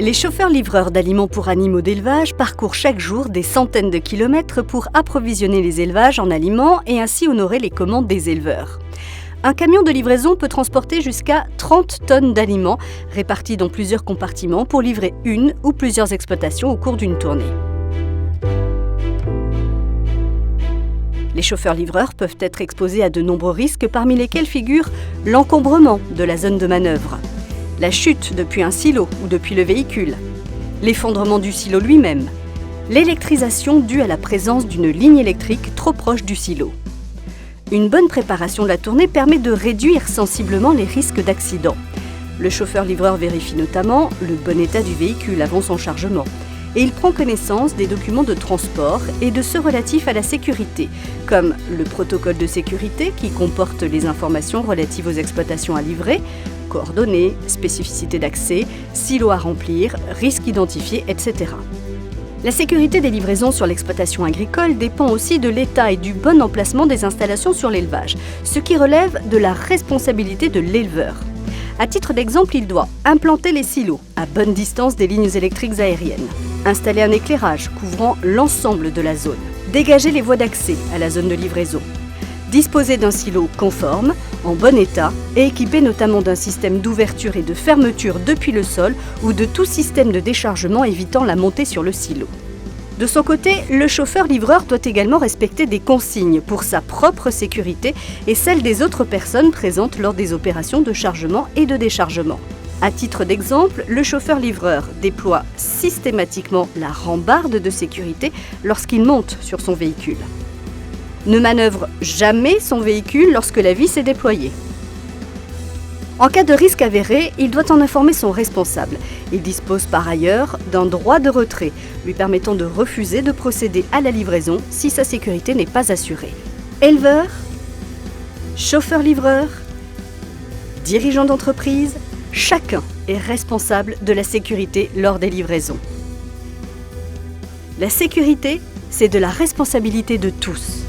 Les chauffeurs-livreurs d'aliments pour animaux d'élevage parcourent chaque jour des centaines de kilomètres pour approvisionner les élevages en aliments et ainsi honorer les commandes des éleveurs. Un camion de livraison peut transporter jusqu'à 30 tonnes d'aliments répartis dans plusieurs compartiments pour livrer une ou plusieurs exploitations au cours d'une tournée. Les chauffeurs-livreurs peuvent être exposés à de nombreux risques parmi lesquels figurent l'encombrement de la zone de manœuvre, la chute depuis un silo ou depuis le véhicule, l'effondrement du silo lui-même, l'électrisation due à la présence d'une ligne électrique trop proche du silo. Une bonne préparation de la tournée permet de réduire sensiblement les risques d'accident. Le chauffeur-livreur vérifie notamment le bon état du véhicule avant son chargement et il prend connaissance des documents de transport et de ceux relatifs à la sécurité, comme le protocole de sécurité qui comporte les informations relatives aux exploitations à livrer, coordonnées, spécificités d'accès, silos à remplir, risques identifiés, etc. La sécurité des livraisons sur l'exploitation agricole dépend aussi de l'état et du bon emplacement des installations sur l'élevage, ce qui relève de la responsabilité de l'éleveur. À titre d'exemple, il doit implanter les silos à bonne distance des lignes électriques aériennes, installer un éclairage couvrant l'ensemble de la zone, dégager les voies d'accès à la zone de livraison, disposer d'un silo conforme, en bon état et équipé notamment d'un système d'ouverture et de fermeture depuis le sol ou de tout système de déchargement évitant la montée sur le silo. De son côté, le chauffeur-livreur doit également respecter des consignes pour sa propre sécurité et celle des autres personnes présentes lors des opérations de chargement et de déchargement. À titre d'exemple, le chauffeur-livreur déploie systématiquement la rambarde de sécurité lorsqu'il monte sur son véhicule. Ne manœuvre jamais son véhicule lorsque la vis est déployée. En cas de risque avéré, il doit en informer son responsable. Il dispose par ailleurs d'un droit de retrait, lui permettant de refuser de procéder à la livraison si sa sécurité n'est pas assurée. Éleveur, chauffeur-livreur, dirigeant d'entreprise, chacun est responsable de la sécurité lors des livraisons. La sécurité, c'est de la responsabilité de tous.